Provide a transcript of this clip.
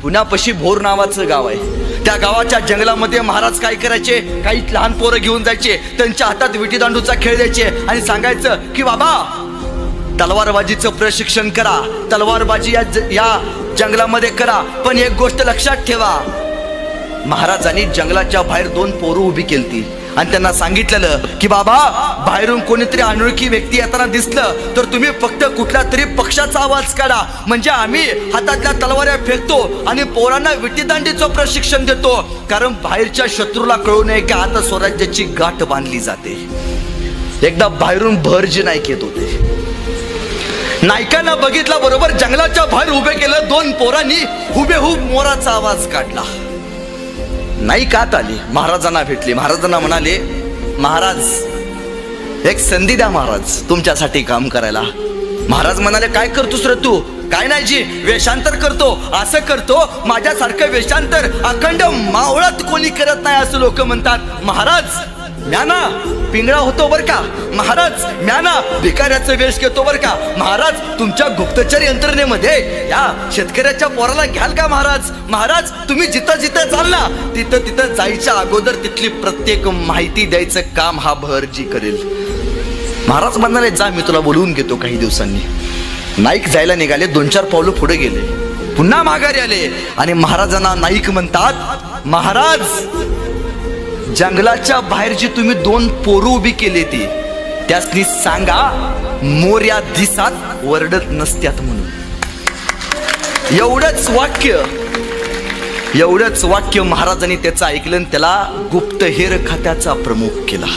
पुण्यापाशी भोर नावाचं गाव आहे. त्या गावाच्या जंगलामध्ये महाराज काय करायचे, काही लहान पोरं घेऊन जायचे, त्यांच्या हातात विटी दांडूचा खेळ द्यायचे आणि सांगायचं की बाबा तलवारबाजीचं प्रशिक्षण करा, तलवारबाजी या जंगलामध्ये करा, पण एक गोष्ट लक्षात ठेवा. महाराजांनी जंगलाच्या बाहेर 2 पोरं उभी केलती आणि त्यांना सांगितलेलं की बाबा बाहेरून कोणीतरी अनोळखी व्यक्ती येताना दिसलं तर तुम्ही फक्त कुठल्या तरी पक्षाचा आवाज काढा, म्हणजे आम्ही हातातल्या तलवाऱ्या फेकतो आणि पोरांना विटीदांडीचं प्रशिक्षण देतो, कारण बाहेरच्या शत्रूला कळू नये की आता स्वराज्याची गाठ बांधली जाते. एकदा बाहेरून भरजी नाईक येत होते. नायकांना बघितला बरोबर जंगलाच्या बाहेर उभे केलं. 2 पोरांनी हुबेहूब मोराचा आवाज काढला. नाईक आत आले, महाराजांना भेटले. महाराजांना म्हणाले, महाराज एक संधी द्या महाराज तुमच्यासाठी काम करायला. महाराज म्हणाले, काय करतोस रे तू? काय नाही जी, वेषांतर करतो. असं करतो, माझ्यासारखं वेषांतर अखंड मावळात कोणी करत नाही असं लोक म्हणतात. महाराज म्याना पिंगळा होतो बर का, महाराज म्याना भिकाऱ्याचं वेश घेतो बर का, महाराज तुमच्या गुप्तचर यंत्रणेमध्ये या शेतकऱ्याच्या पोराला घ्याल का महाराज? महाराज तुम्ही जिथं जिथं जाल ना तिथं तिथं जायच्या अगोदर तिथली प्रत्येक माहिती द्यायचं काम हा भरजी करेल. महाराज म्हणाले, जा मी तुला बोलवून घेतो काही दिवसांनी. नाईक जायला निघाले. 2-4 पावलं पुढे गेले, पुन्हा माघारी आले आणि महाराजांना नाईक म्हणतात, महाराज जंगलाच्या बाहेर जी तुम्ही 2 पोरं उभी केली ती त्यासनी सांगा मोर्या दिसात वरडत नसत्यात म्हणून. एवढंच वाक्य महाराजांनी त्याचं ऐकलं आणि त्याला गुप्तहेर खात्याचा प्रमुख केला.